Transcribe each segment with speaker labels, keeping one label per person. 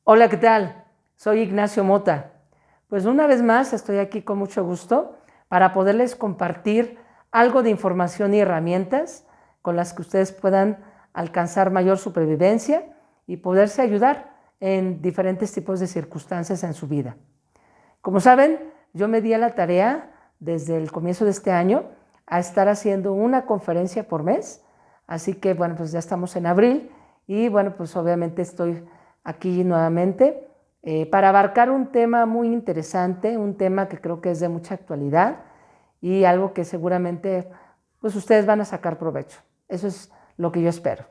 Speaker 1: Hola, ¿qué tal? Soy Ignacio Mota. Pues una vez más estoy aquí con mucho gusto para poderles compartir algo de información y herramientas con las que ustedes puedan alcanzar mayor supervivencia y poderse ayudar en diferentes tipos de circunstancias en su vida. Como saben, yo me di a la tarea desde el comienzo de este año a estar haciendo una conferencia por mes, así que bueno, pues ya estamos en abril y bueno, pues obviamente estoy aquí nuevamente para abarcar un tema muy interesante, un tema que creo que es de mucha actualidad y algo que seguramente pues ustedes van a sacar provecho. Eso es lo que yo espero.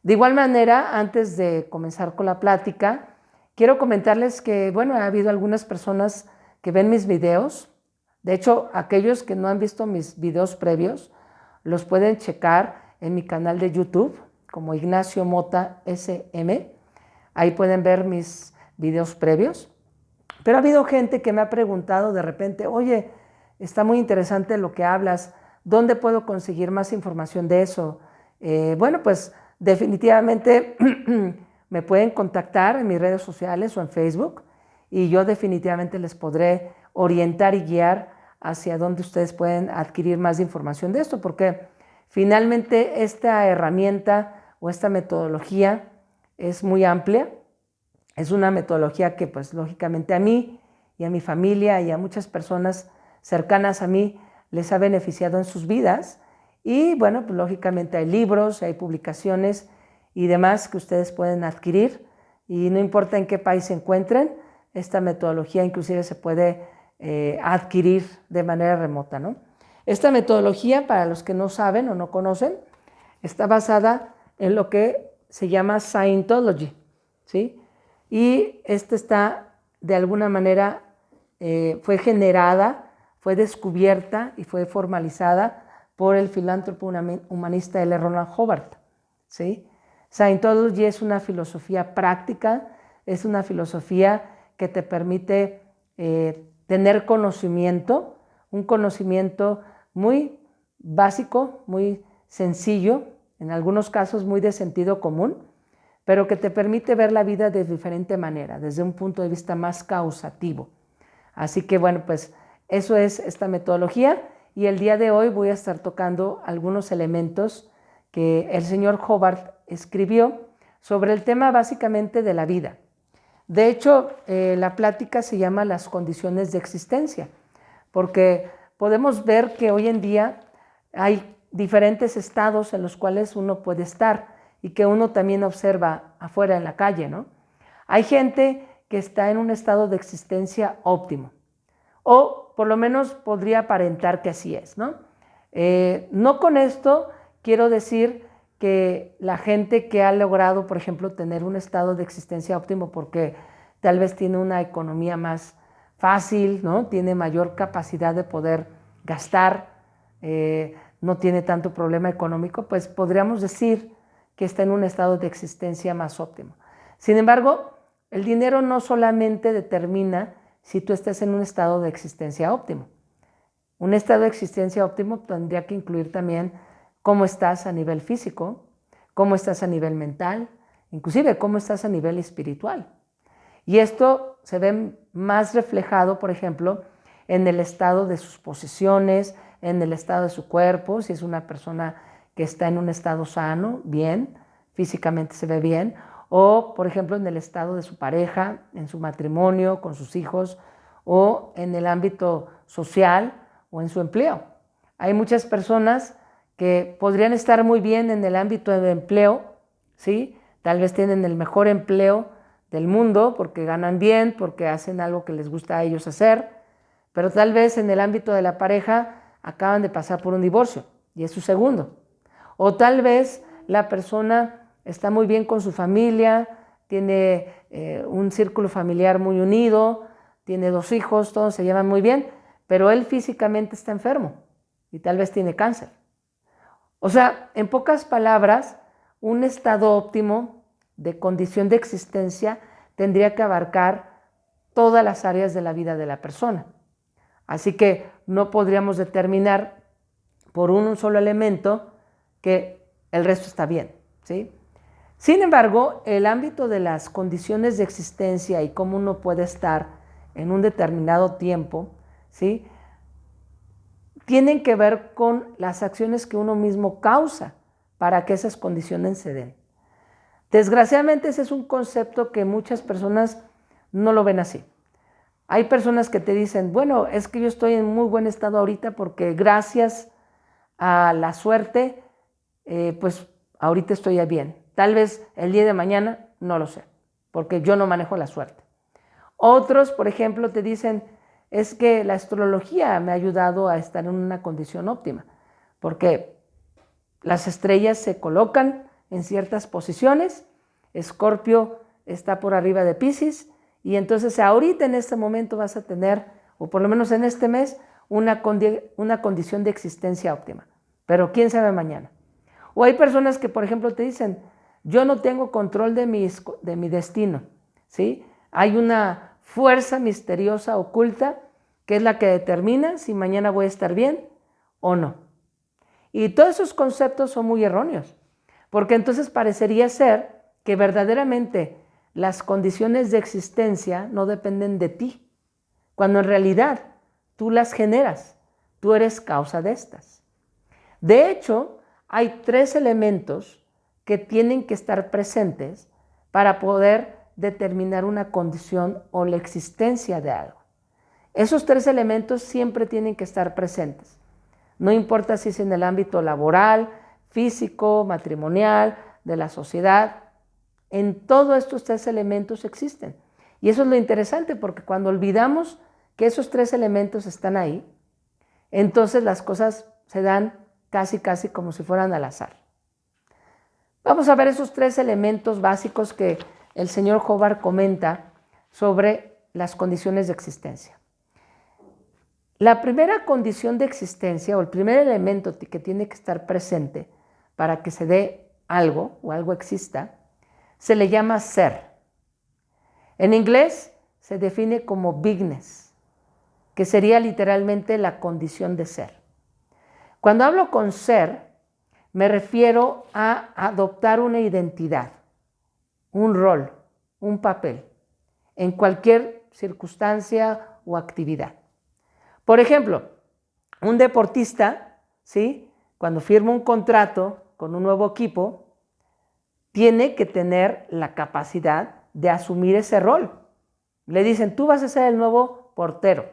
Speaker 1: De igual manera, antes de comenzar con la plática, quiero comentarles que, bueno, ha habido algunas personas que ven mis videos. De hecho, aquellos que no han visto mis videos previos, los pueden checar en mi canal de YouTube, como Ignacio Mota SM. Ahí pueden ver mis videos previos. Pero ha habido gente que me ha preguntado de repente, oye, está muy interesante lo que hablas, ¿dónde puedo conseguir más información de eso? Bueno, pues definitivamente me pueden contactar en mis redes sociales o en Facebook y yo definitivamente les podré orientar y guiar hacia dónde ustedes pueden adquirir más información de esto, porque finalmente esta herramienta o esta metodología es muy amplia. Es una metodología que pues lógicamente a mí y a mi familia y a muchas personas cercanas a mí les ha beneficiado en sus vidas y bueno, pues lógicamente hay libros, hay publicaciones y demás que ustedes pueden adquirir y no importa en qué país se encuentren, esta metodología inclusive se puede adquirir de manera remota, ¿no? Esta metodología, para los que no saben o no conocen, está basada en lo que se llama Scientology, ¿sí? Y esta está, de alguna manera, fue generada, fue descubierta y fue formalizada por el filántropo humanista L. Ronald Hubbard, ¿sí? Scientology es una filosofía práctica, es una filosofía que te permite tener conocimiento, un conocimiento muy básico, muy sencillo, en algunos casos muy de sentido común, pero que te permite ver la vida de diferente manera, desde un punto de vista más causativo. Así que bueno, pues eso es esta metodología y el día de hoy voy a estar tocando algunos elementos que el señor Hubbard escribió sobre el tema básicamente de la vida. De hecho, la plática se llama las condiciones de existencia, porque podemos ver que hoy en día hay diferentes estados en los cuales uno puede estar y que uno también observa afuera en la calle, ¿no? Hay gente que está en un estado de existencia óptimo, o por lo menos podría aparentar que así es, ¿no? No con esto quiero decir que la gente que ha logrado, por ejemplo, tener un estado de existencia óptimo porque tal vez tiene una economía más fácil, ¿no? Tiene mayor capacidad de poder gastar, no tiene tanto problema económico, pues podríamos decir que está en un estado de existencia más óptimo. Sin embargo, el dinero no solamente determina si tú estás en un estado de existencia óptimo. Un estado de existencia óptimo tendría que incluir también cómo estás a nivel físico, cómo estás a nivel mental, inclusive cómo estás a nivel espiritual. Y esto se ve más reflejado, por ejemplo, en el estado de sus posesiones, en el estado de su cuerpo, si es una persona que está en un estado sano, bien, físicamente se ve bien, o por ejemplo en el estado de su pareja, en su matrimonio, con sus hijos, o en el ámbito social o en su empleo. Hay muchas personas que podrían estar muy bien en el ámbito del empleo, ¿sí? Tal vez tienen el mejor empleo del mundo porque ganan bien, porque hacen algo que les gusta a ellos hacer, pero tal vez en el ámbito de la pareja acaban de pasar por un divorcio y es su segundo. O tal vez la persona está muy bien con su familia, tiene un círculo familiar muy unido, tiene 2 hijos, todos se llevan muy bien, pero él físicamente está enfermo y tal vez tiene cáncer. O sea, en pocas palabras, un estado óptimo de condición de existencia tendría que abarcar todas las áreas de la vida de la persona. Así que no podríamos determinar por un solo elemento que el resto está bien, ¿sí? Sin embargo, el ámbito de las condiciones de existencia y cómo uno puede estar en un determinado tiempo, ¿sí?, tienen que ver con las acciones que uno mismo causa para que esas condiciones se den. Desgraciadamente ese es un concepto que muchas personas no lo ven así. Hay personas que te dicen, bueno, es que yo estoy en muy buen estado ahorita porque gracias a la suerte, pues ahorita estoy bien. Tal vez el día de mañana, no lo sé, porque yo no manejo la suerte. Otros, por ejemplo, te dicen, es que la astrología me ha ayudado a estar en una condición óptima, porque las estrellas se colocan en ciertas posiciones, Escorpio está por arriba de Piscis, y entonces ahorita en este momento vas a tener, o por lo menos en este mes, una condición de existencia óptima. Pero quién sabe mañana. O hay personas que, por ejemplo, te dicen, yo no tengo control de mi destino, ¿sí? Hay una fuerza misteriosa oculta que es la que determina si mañana voy a estar bien o no. Y todos esos conceptos son muy erróneos, porque entonces parecería ser que verdaderamente las condiciones de existencia no dependen de ti, cuando en realidad tú las generas, tú eres causa de estas. De hecho, hay 3 elementos que tienen que estar presentes para poder determinar una condición o la existencia de algo. Esos 3 elementos siempre tienen que estar presentes. No importa si es en el ámbito laboral, físico, matrimonial, de la sociedad, en todos estos 3 elementos existen. Y eso es lo interesante, porque cuando olvidamos que esos 3 elementos están ahí, entonces las cosas se dan casi como si fueran al azar. Vamos a ver esos 3 elementos básicos que el señor Hobart comenta sobre las condiciones de existencia. La primera condición de existencia, o el primer elemento que tiene que estar presente para que se dé algo o algo exista, se le llama ser. En inglés se define como beingness, que sería literalmente la condición de ser. Cuando hablo con ser, me refiero a adoptar una identidad, un rol, un papel, en cualquier circunstancia o actividad. Por ejemplo, un deportista, ¿sí?, cuando firma un contrato con un nuevo equipo, tiene que tener la capacidad de asumir ese rol. Le dicen, tú vas a ser el nuevo portero,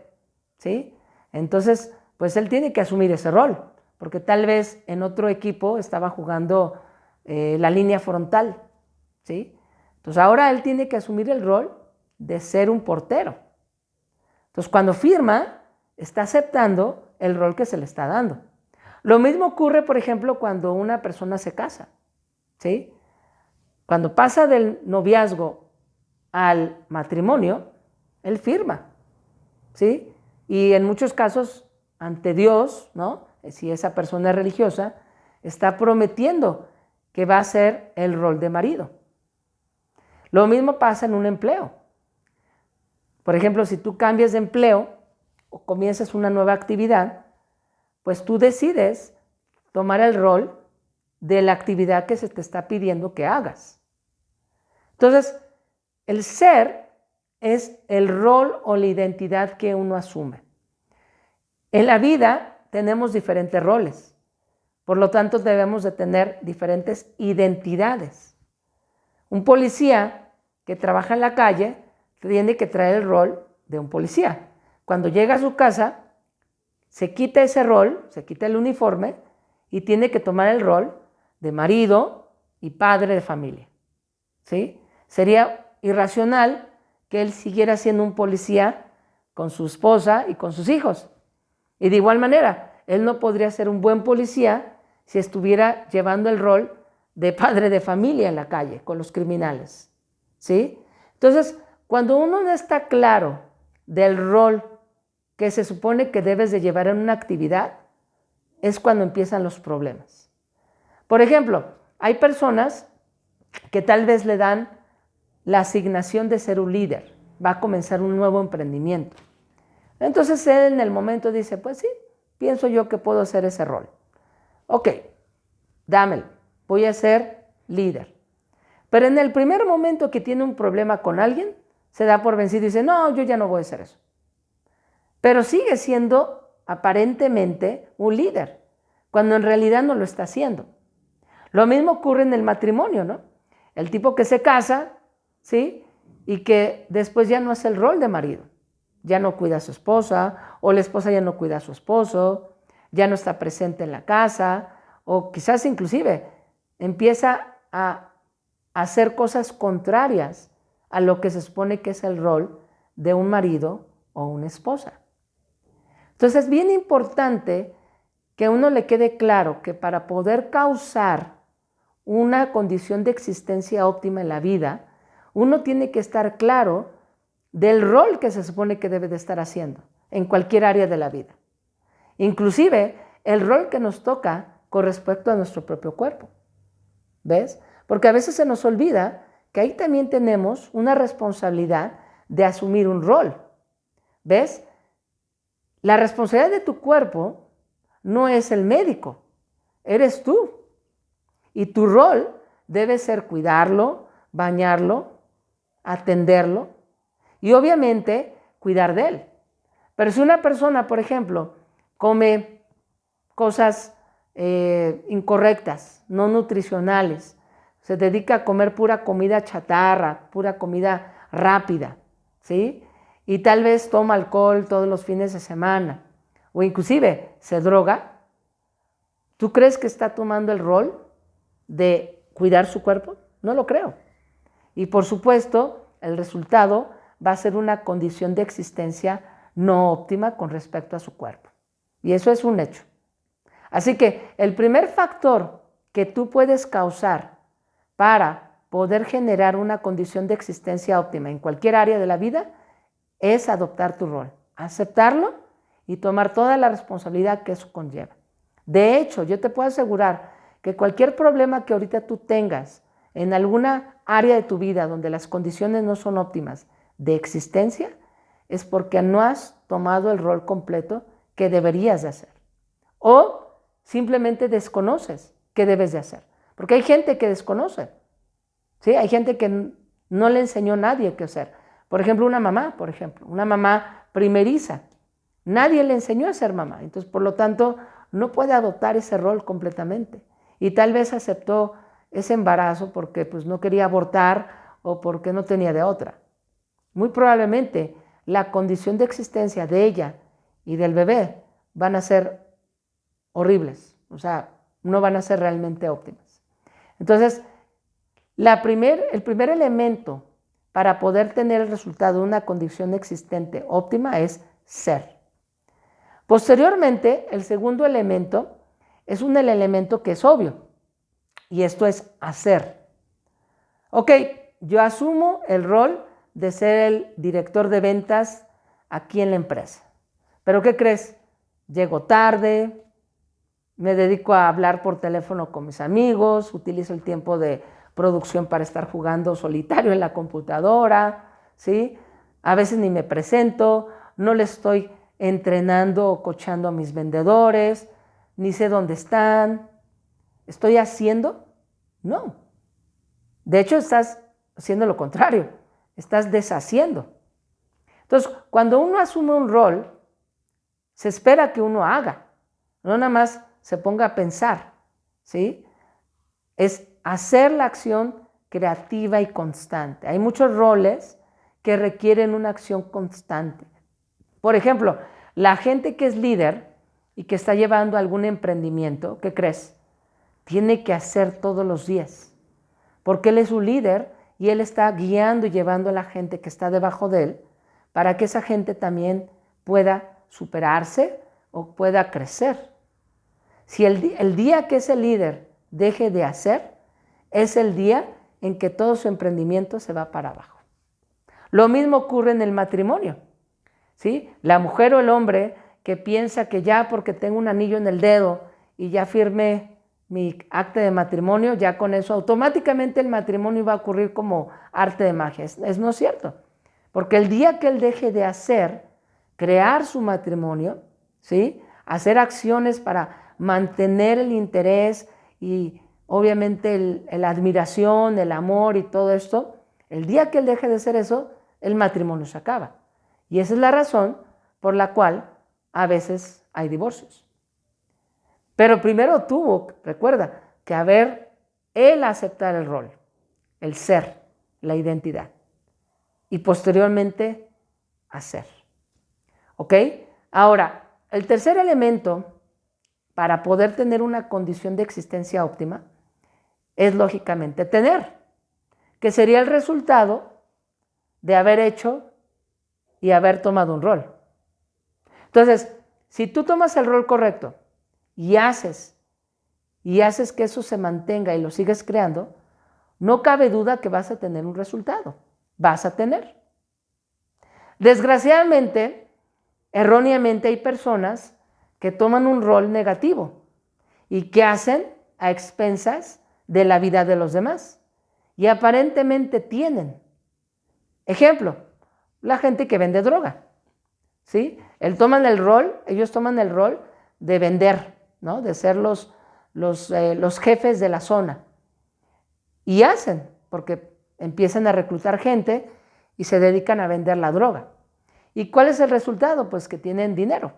Speaker 1: ¿sí? Entonces, pues él tiene que asumir ese rol, porque tal vez en otro equipo estaba jugando la línea frontal, ¿sí? Entonces ahora él tiene que asumir el rol de ser un portero. Entonces cuando firma, está aceptando el rol que se le está dando. Lo mismo ocurre, por ejemplo, cuando una persona se casa, ¿sí? Cuando pasa del noviazgo al matrimonio, él firma, ¿sí? Y en muchos casos, ante Dios, ¿no?, si esa persona es religiosa, está prometiendo que va a hacer el rol de marido. Lo mismo pasa en un empleo. Por ejemplo, si tú cambias de empleo o comienzas una nueva actividad, pues tú decides tomar el rol de la actividad que se te está pidiendo que hagas. Entonces, el ser es el rol o la identidad que uno asume. En la vida tenemos diferentes roles, por lo tanto debemos de tener diferentes identidades. Un policía que trabaja en la calle tiene que traer el rol de un policía. Cuando llega a su casa, se quita ese rol, se quita el uniforme y tiene que tomar el rol de marido y padre de familia, ¿sí? Sería irracional que él siguiera siendo un policía con su esposa y con sus hijos. Y de igual manera, él no podría ser un buen policía si estuviera llevando el rol de padre de familia en la calle con los criminales, ¿sí? Entonces, cuando uno no está claro del rol que se supone que debes de llevar en una actividad, es cuando empiezan los problemas. Por ejemplo, hay personas que tal vez le dan la asignación de ser un líder, va a comenzar un nuevo emprendimiento. Entonces él en el momento dice, pues sí, pienso yo que puedo hacer ese rol. Ok, dámelo, voy a ser líder. Pero en el primer momento que tiene un problema con alguien, se da por vencido y dice, no, yo ya no voy a hacer eso. Pero sigue siendo aparentemente un líder, cuando en realidad no lo está haciendo. Lo mismo ocurre en el matrimonio, ¿no? El tipo que se casa, ¿sí? Y que después ya no hace el rol de marido. Ya no cuida a su esposa, o la esposa ya no cuida a su esposo, ya no está presente en la casa, o quizás inclusive empieza a hacer cosas contrarias a lo que se supone que es el rol de un marido o una esposa. Entonces es bien importante que a uno le quede claro que para poder causar una condición de existencia óptima en la vida, uno tiene que estar claro del rol que se supone que debe de estar haciendo en cualquier área de la vida. Inclusive el rol que nos toca con respecto a nuestro propio cuerpo. ¿Ves? Porque a veces se nos olvida que ahí también tenemos una responsabilidad de asumir un rol. ¿Ves? La responsabilidad de tu cuerpo no es el médico, eres tú. Y tu rol debe ser cuidarlo, bañarlo, atenderlo y obviamente cuidar de él. Pero si una persona, por ejemplo, come cosas incorrectas, no nutricionales, se dedica a comer pura comida chatarra, pura comida rápida, ¿sí? Y tal vez toma alcohol todos los fines de semana o inclusive se droga, ¿tú crees que está tomando el rol de cuidar su cuerpo? No lo creo. Y por supuesto, el resultado va a ser una condición de existencia no óptima con respecto a su cuerpo. Y eso es un hecho. Así que el primer factor que tú puedes causar para poder generar una condición de existencia óptima en cualquier área de la vida es adoptar tu rol, aceptarlo y tomar toda la responsabilidad que eso conlleva. De hecho, yo te puedo asegurar que cualquier problema que ahorita tú tengas en alguna área de tu vida donde las condiciones no son óptimas de existencia, es porque no has tomado el rol completo que deberías de hacer. O simplemente desconoces qué debes de hacer. Porque hay gente que desconoce. ¿Sí? Hay gente que no le enseñó a nadie qué hacer. Por ejemplo, una mamá primeriza. Nadie le enseñó a ser mamá. Entonces, por lo tanto, no puede adoptar ese rol completamente. Y tal vez aceptó ese embarazo porque pues, no quería abortar o porque no tenía de otra. Muy probablemente la condición de existencia de ella y del bebé van a ser horribles, o sea, no van a ser realmente óptimas. Entonces, el primer elemento para poder tener el resultado de una condición existente óptima es ser. Posteriormente, el segundo elemento es el elemento que es obvio, y esto es hacer. Ok, yo asumo el rol de ser el director de ventas aquí en la empresa. ¿Pero qué crees? Llego tarde, me dedico a hablar por teléfono con mis amigos, utilizo el tiempo de producción para estar jugando solitario en la computadora, ¿sí? A veces ni me presento, no le estoy entrenando o coachando a mis vendedores, ni sé dónde están. ¿Estoy haciendo? No. De hecho, estás haciendo lo contrario, estás deshaciendo. Entonces, cuando uno asume un rol, se espera que uno haga, no nada más se ponga a pensar, ¿sí? Es hacer la acción creativa y constante. Hay muchos roles que requieren una acción constante. Por ejemplo, la gente que es líder y que está llevando algún emprendimiento, ¿qué crees? Tiene que hacer todos los días, porque él es un líder y él está guiando y llevando a la gente que está debajo de él para que esa gente también pueda superarse o pueda crecer. Si el día que ese líder deje de hacer, es el día en que todo su emprendimiento se va para abajo. Lo mismo ocurre en el matrimonio, ¿sí? La mujer o el hombre que piensa que ya porque tengo un anillo en el dedo y ya firmé mi acta de matrimonio, ya con eso automáticamente el matrimonio va a ocurrir como arte de magia. No es cierto, porque el día que él deje de hacer, crear su matrimonio, ¿sí? Hacer acciones para mantener el interés y obviamente la admiración, el amor y todo esto, el día que él deje de ser eso, el matrimonio se acaba. Y esa es la razón por la cual a veces hay divorcios. Pero primero tuvo, recuerda, que haber él aceptar el rol, el ser, la identidad. Y posteriormente hacer. ¿Ok? Ahora, el tercer elemento para poder tener una condición de existencia óptima es lógicamente tener, que sería el resultado de haber hecho y haber tomado un rol. Entonces, si tú tomas el rol correcto y haces que eso se mantenga y lo sigues creando, no cabe duda que vas a tener un resultado. Vas a tener. Desgraciadamente, erróneamente hay personas que toman un rol negativo y que hacen a expensas de la vida de los demás. Y aparentemente tienen. Ejemplo, la gente que vende droga. ¿Sí? Ellos toman el rol de vender, ¿no? De ser los jefes de la zona. Y hacen, porque empiezan a reclutar gente y se dedican a vender la droga. ¿Y cuál es el resultado? Pues que tienen dinero.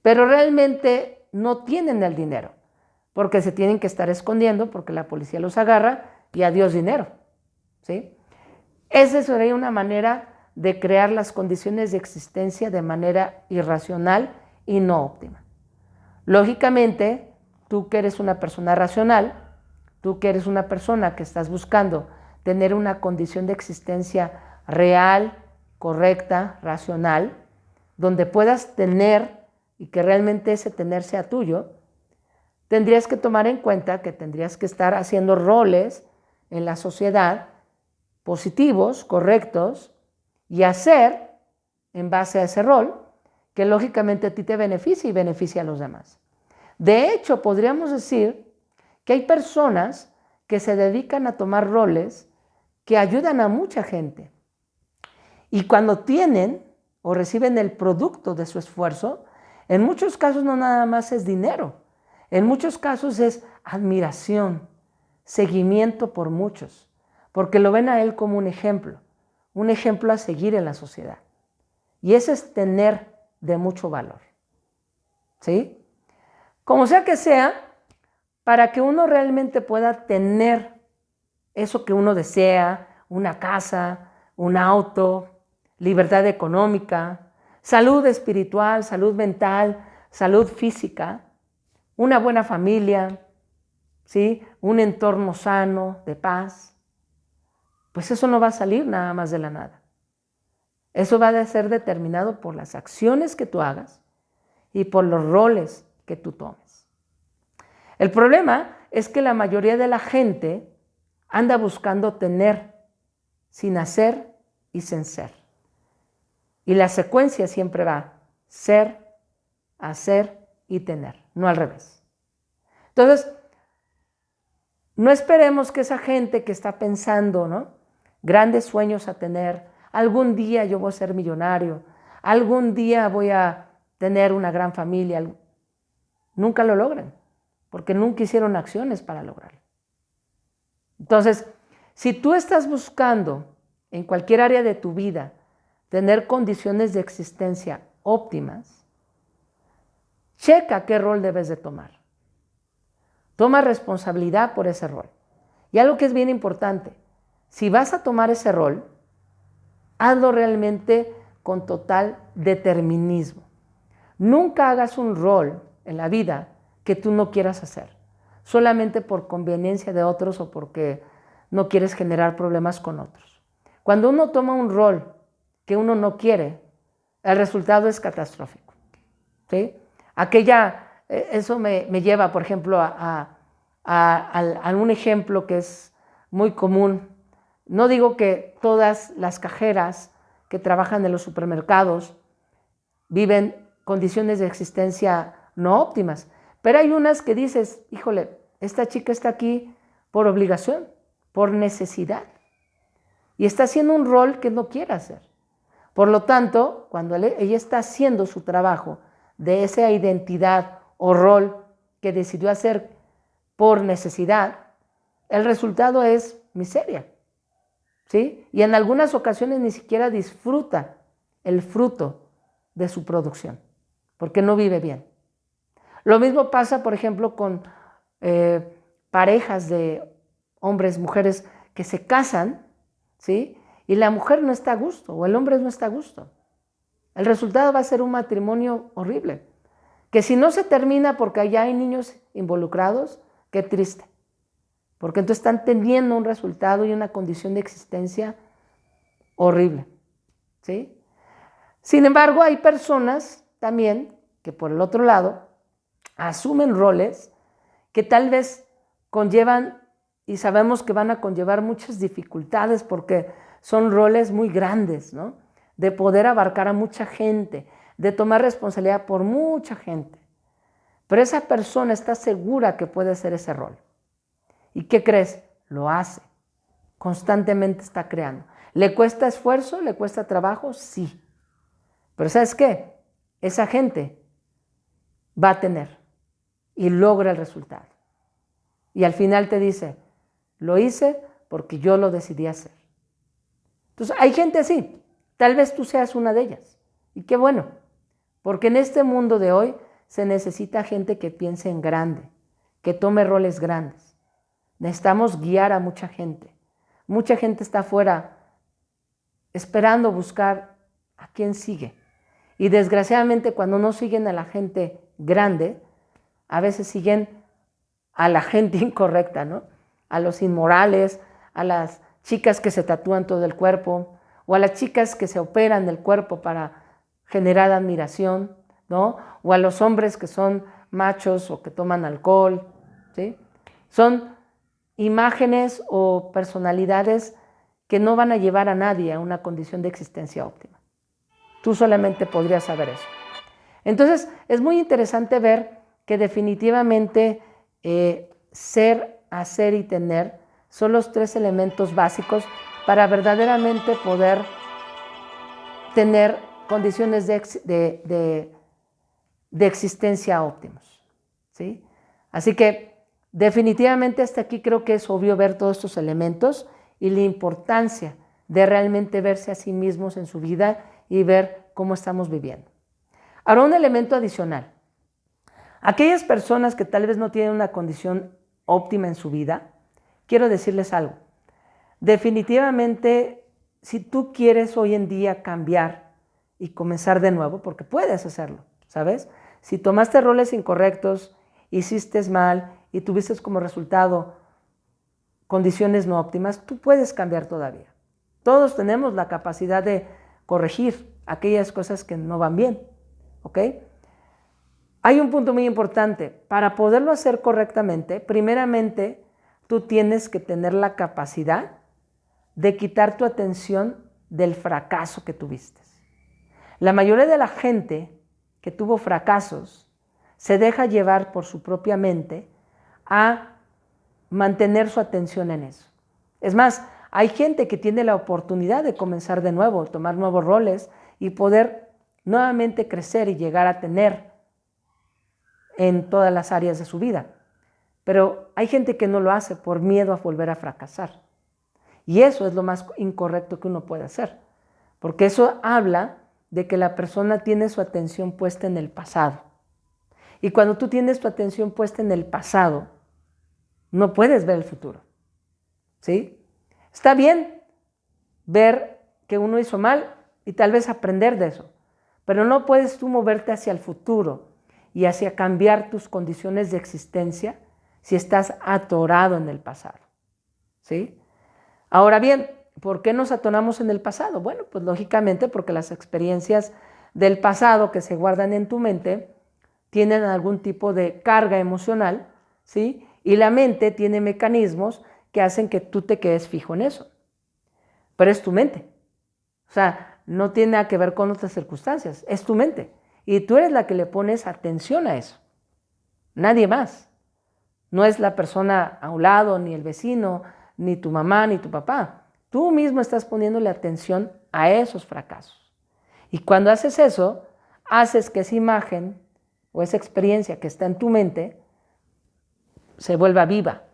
Speaker 1: Pero realmente no tienen el dinero, porque se tienen que estar escondiendo, porque la policía los agarra y adiós dinero. ¿Sí? Esa sería una manera de crear las condiciones de existencia de manera irracional y no óptima. Lógicamente, tú que eres una persona racional, tú que eres una persona que estás buscando tener una condición de existencia real, correcta, racional, donde puedas tener y que realmente ese tener sea tuyo, tendrías que tomar en cuenta que tendrías que estar haciendo roles en la sociedad positivos, correctos, y hacer en base a ese rol que lógicamente a ti te beneficia y beneficia a los demás. De hecho, podríamos decir que hay personas que se dedican a tomar roles que ayudan a mucha gente. Y cuando tienen o reciben el producto de su esfuerzo, en muchos casos no nada más es dinero, en muchos casos es admiración, seguimiento por muchos, porque lo ven a él como un ejemplo a seguir en la sociedad. Y ese es tener de mucho valor. ¿Sí? Como sea que sea, para que uno realmente pueda tener eso que uno desea, una casa, un auto, libertad económica, salud espiritual, salud mental, salud física, una buena familia, ¿sí? Un entorno sano, de paz, pues eso no va a salir nada más de la nada. Eso va a ser determinado por las acciones que tú hagas y por los roles que tú tomes. El problema es que la mayoría de la gente anda buscando tener sin hacer y sin ser. Y la secuencia siempre va ser, hacer y tener, no al revés. Entonces, no esperemos que esa gente que está pensando, ¿no?, grandes sueños a tener, algún día yo voy a ser millonario, algún día voy a tener una gran familia, nunca lo logran, porque nunca hicieron acciones para lograrlo. Entonces, si tú estás buscando en cualquier área de tu vida tener condiciones de existencia óptimas, checa qué rol debes de tomar. Toma responsabilidad por ese rol. Y algo que es bien importante, si vas a tomar ese rol, hazlo realmente con total determinismo. Nunca hagas un rol en la vida que tú no quieras hacer, solamente por conveniencia de otros o porque no quieres generar problemas con otros. Cuando uno toma un rol que uno no quiere, el resultado es catastrófico. ¿Sí? Eso me lleva, por ejemplo, a un ejemplo que es muy común. No digo que todas las cajeras que trabajan en los supermercados viven condiciones de existencia no óptimas, pero hay unas que dices, híjole, esta chica está aquí por obligación, por necesidad, y está haciendo un rol que no quiere hacer. Por lo tanto, cuando ella está haciendo su trabajo de esa identidad o rol que decidió hacer por necesidad, el resultado es miseria, ¿sí? Y en algunas ocasiones ni siquiera disfruta el fruto de su producción, porque no vive bien. Lo mismo pasa, por ejemplo, con parejas de hombres, mujeres que se casan, ¿sí? Y la mujer no está a gusto o el hombre no está a gusto. El resultado va a ser un matrimonio horrible, que si no se termina porque ya hay niños involucrados, qué triste, porque entonces están teniendo un resultado y una condición de existencia horrible, ¿sí? Sin embargo, hay personas también que por el otro lado asumen roles que tal vez conllevan y sabemos que van a conllevar muchas dificultades porque son roles muy grandes, ¿no? De poder abarcar a mucha gente, de tomar responsabilidad por mucha gente. Pero esa persona está segura que puede hacer ese rol. ¿Y qué crees? Lo hace. Constantemente está creando. ¿Le cuesta esfuerzo? ¿Le cuesta trabajo? Sí. Pero ¿sabes qué? Esa gente va a tener y logra el resultado. Y al final te dice, lo hice porque yo lo decidí hacer. Entonces, hay gente así. Tal vez tú seas una de ellas. Y qué bueno, porque en este mundo de hoy se necesita gente que piense en grande, que tome roles grandes. Necesitamos guiar a mucha gente. Mucha gente está afuera esperando buscar a quién sigue. Y desgraciadamente cuando no siguen a la gente grande, a veces siguen a la gente incorrecta, ¿no? A los inmorales, a las chicas que se tatúan todo el cuerpo, o a las chicas que se operan el cuerpo para generar admiración, ¿no? O a los hombres que son machos o que toman alcohol, ¿sí? Son imágenes o personalidades que no van a llevar a nadie a una condición de existencia óptima. Tú solamente podrías saber eso. Entonces, es muy interesante ver que definitivamente ser, hacer y tener son los tres elementos básicos para verdaderamente poder tener condiciones de existencia óptimos, ¿sí? Así que definitivamente hasta aquí creo que es obvio ver todos estos elementos y la importancia de realmente verse a sí mismos en su vida y ver cómo estamos viviendo. Ahora, un elemento adicional. Aquellas personas que tal vez no tienen una condición óptima en su vida, quiero decirles algo. Definitivamente, si tú quieres hoy en día cambiar y comenzar de nuevo, porque puedes hacerlo, ¿sabes? Si tomaste roles incorrectos, hiciste mal y tuviste como resultado condiciones no óptimas, tú puedes cambiar todavía. Todos tenemos la capacidad de corregir aquellas cosas que no van bien, ¿ok? Hay un punto muy importante. Para poderlo hacer correctamente, primeramente, tú tienes que tener la capacidad de quitar tu atención del fracaso que tuviste. La mayoría de la gente que tuvo fracasos se deja llevar por su propia mente a mantener su atención en eso. Es más, hay gente que tiene la oportunidad de comenzar de nuevo, tomar nuevos roles y poder nuevamente crecer y llegar a tener en todas las áreas de su vida. Pero hay gente que no lo hace por miedo a volver a fracasar. Y eso es lo más incorrecto que uno puede hacer, porque eso habla de que la persona tiene su atención puesta en el pasado. Y cuando tú tienes tu atención puesta en el pasado, no puedes ver el futuro, ¿sí? Está bien ver que uno hizo mal y tal vez aprender de eso, pero no puedes tú moverte hacia el futuro y hacia cambiar tus condiciones de existencia si estás atorado en el pasado, ¿sí? Ahora bien, ¿por qué nos atoramos en el pasado? Bueno, pues lógicamente porque las experiencias del pasado que se guardan en tu mente tienen algún tipo de carga emocional, ¿sí? Y la mente tiene mecanismos que hacen que tú te quedes fijo en eso. Pero es tu mente. O sea, no tiene nada que ver con otras circunstancias, es tu mente. Y tú eres la que le pones atención a eso. Nadie más. No es la persona a un lado, ni el vecino, ni tu mamá, ni tu papá. Tú mismo estás poniéndole atención a esos fracasos. Y cuando haces eso, haces que esa imagen o esa experiencia que está en tu mente se vuelva viva,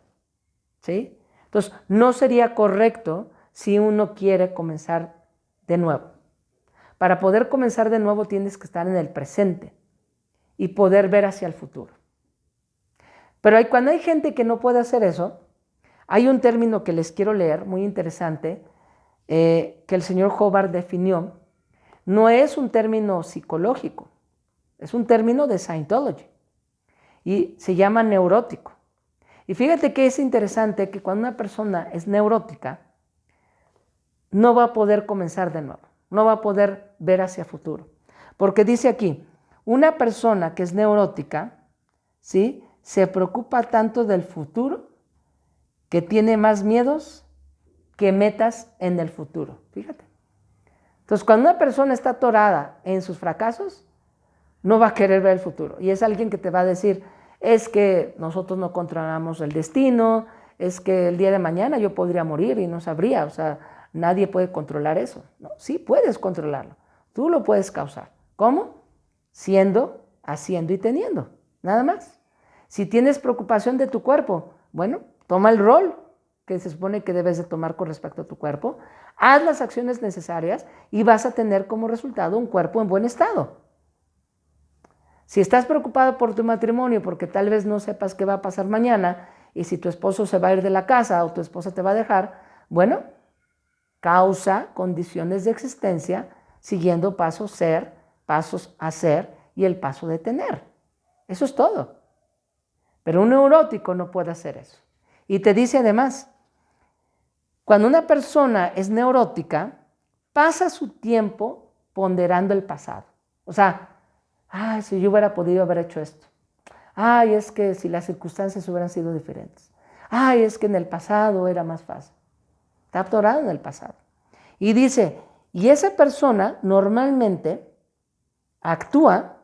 Speaker 1: ¿sí? Entonces, no sería correcto si uno quiere comenzar de nuevo. Para poder comenzar de nuevo tienes que estar en el presente y poder ver hacia el futuro. Pero cuando hay gente que no puede hacer eso, hay un término que les quiero leer, muy interesante, que el señor Hobart definió. No es un término psicológico, es un término de Scientology y se llama neurótico. Y fíjate que es interesante que cuando una persona es neurótica, no va a poder comenzar de nuevo, no va a poder ver hacia futuro. Porque dice aquí, una persona que es neurótica, ¿sí?, se preocupa tanto del futuro que tiene más miedos que metas en el futuro. Fíjate. Entonces, cuando una persona está atorada en sus fracasos, no va a querer ver el futuro. Y es alguien que te va a decir, es que nosotros no controlamos el destino, es que el día de mañana yo podría morir y no sabría, o sea, nadie puede controlar eso. No, sí puedes controlarlo, tú lo puedes causar. ¿Cómo? Siendo, haciendo y teniendo, nada más. Si tienes preocupación de tu cuerpo, bueno, toma el rol que se supone que debes de tomar con respecto a tu cuerpo, haz las acciones necesarias y vas a tener como resultado un cuerpo en buen estado. Si estás preocupado por tu matrimonio porque tal vez no sepas qué va a pasar mañana y si tu esposo se va a ir de la casa o tu esposa te va a dejar, bueno, causa condiciones de existencia siguiendo pasos ser, pasos hacer y el paso de tener. Eso es todo. Pero un neurótico no puede hacer eso. Y te dice además, cuando una persona es neurótica, pasa su tiempo ponderando el pasado. O sea, ay, si yo hubiera podido haber hecho esto. Ay, es que si las circunstancias hubieran sido diferentes. Ay, es que en el pasado era más fácil. Está atorado en el pasado. Y dice, y esa persona normalmente actúa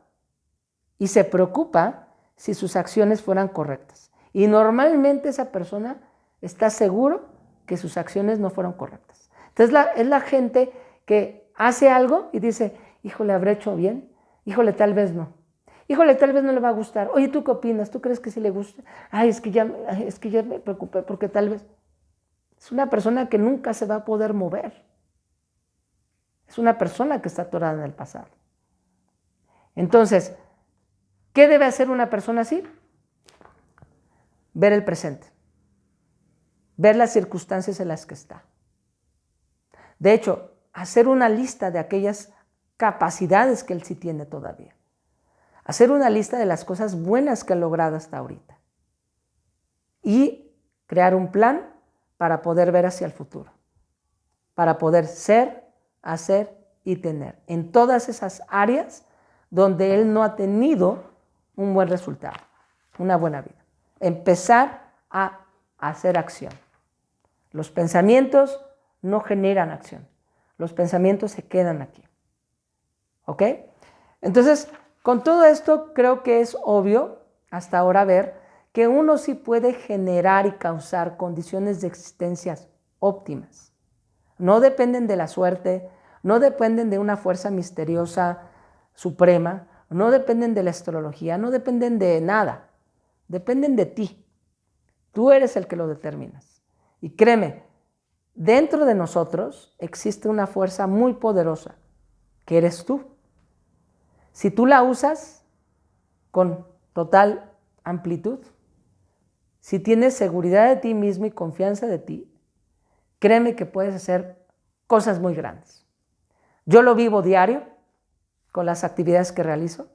Speaker 1: y se preocupa si sus acciones fueran correctas. Y normalmente esa persona está seguro que sus acciones no fueron correctas. Entonces es la gente que hace algo y dice, híjole, ¿habré hecho bien? Híjole, tal vez no. Híjole, tal vez no le va a gustar. Oye, ¿tú qué opinas? ¿Tú crees que sí le gusta? Ay, es que ya me preocupé porque tal vez... Es una persona que nunca se va a poder mover. Es una persona que está atorada en el pasado. Entonces, ¿qué debe hacer una persona así? Ver el presente. Ver las circunstancias en las que está. De hecho, hacer una lista de aquellas capacidades que él sí tiene todavía. Hacer una lista de las cosas buenas que ha logrado hasta ahorita. Y crear un plan para poder ver hacia el futuro. Para poder ser, hacer y tener. En todas esas áreas donde él no ha tenido un buen resultado, una buena vida. Empezar a hacer acción. Los pensamientos no generan acción. Los pensamientos se quedan aquí. ¿Ok? Entonces, con todo esto creo que es obvio hasta ahora ver que uno sí puede generar y causar condiciones de existencia óptimas. No dependen de la suerte, no dependen de una fuerza misteriosa suprema, no dependen de la astrología, no dependen de nada, dependen de ti. Tú eres el que lo determinas. Y créeme, dentro de nosotros existe una fuerza muy poderosa, que eres tú. Si tú la usas con total amplitud, si tienes seguridad de ti mismo y confianza de ti, créeme que puedes hacer cosas muy grandes. Yo lo vivo diario con las actividades que realizo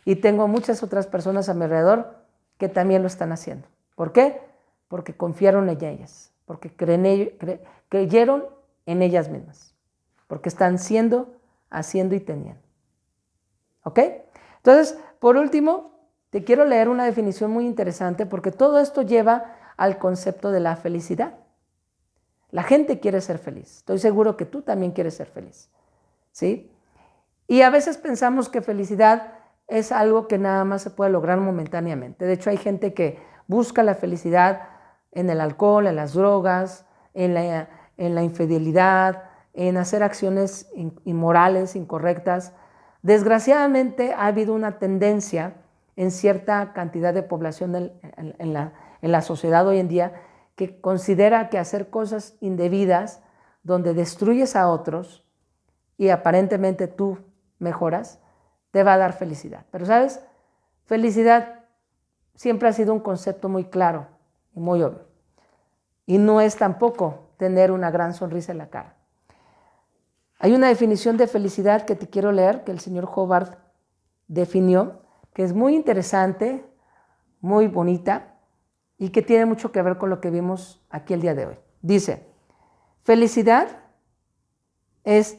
Speaker 1: y tengo muchas otras personas a mi alrededor que también lo están haciendo. ¿Por qué? Porque confiaron en ellas, porque creyeron en ellas mismas, porque están siendo, haciendo y teniendo. ¿Ok? Entonces, por último, te quiero leer una definición muy interesante porque todo esto lleva al concepto de la felicidad. La gente quiere ser feliz. Estoy seguro que tú también quieres ser feliz. ¿Sí? Y a veces pensamos que felicidad es algo que nada más se puede lograr momentáneamente. De hecho, hay gente que busca la felicidad en el alcohol, en las drogas, en la infidelidad, en hacer acciones inmorales, incorrectas. Desgraciadamente ha habido una tendencia en cierta cantidad de población en en la sociedad hoy en día que considera que hacer cosas indebidas donde destruyes a otros y aparentemente tú mejoras, te va a dar felicidad. Pero ¿sabes? Felicidad siempre ha sido un concepto muy claro y muy obvio. Y no es tampoco tener una gran sonrisa en la cara. Hay una definición de felicidad que te quiero leer, que el señor Hobart definió, que es muy interesante, muy bonita y que tiene mucho que ver con lo que vimos aquí el día de hoy. Dice, felicidad es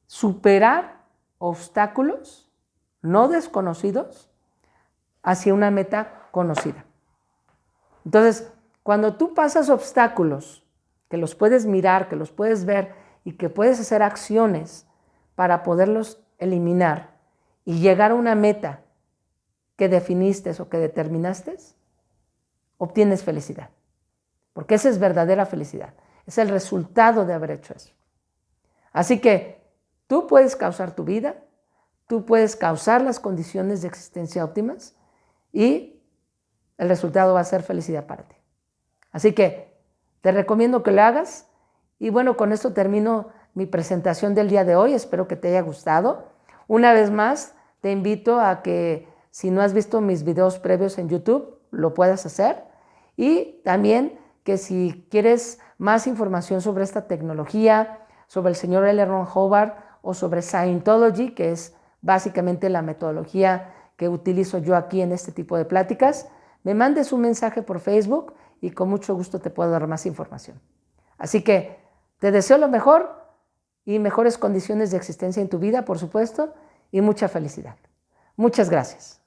Speaker 1: superar obstáculos no desconocidos hacia una meta conocida. Entonces, cuando tú pasas obstáculos, que los puedes mirar, que los puedes ver y que puedes hacer acciones para poderlos eliminar y llegar a una meta que definiste o que determinaste, obtienes felicidad. Porque esa es verdadera felicidad. Es el resultado de haber hecho eso. Así que tú puedes causar tu vida, tú puedes causar las condiciones de existencia óptimas y el resultado va a ser felicidad para ti. Así que te recomiendo que lo hagas. Y bueno, con esto termino mi presentación del día de hoy. Espero que te haya gustado. Una vez más, te invito a que si no has visto mis videos previos en YouTube, lo puedas hacer. Y también que si quieres más información sobre esta tecnología, sobre el señor L. Ron Hubbard o sobre Scientology, que es básicamente la metodología que utilizo yo aquí en este tipo de pláticas, me mandes un mensaje por Facebook y con mucho gusto te puedo dar más información. Así que te deseo lo mejor y mejores condiciones de existencia en tu vida, por supuesto, y mucha felicidad. Muchas gracias.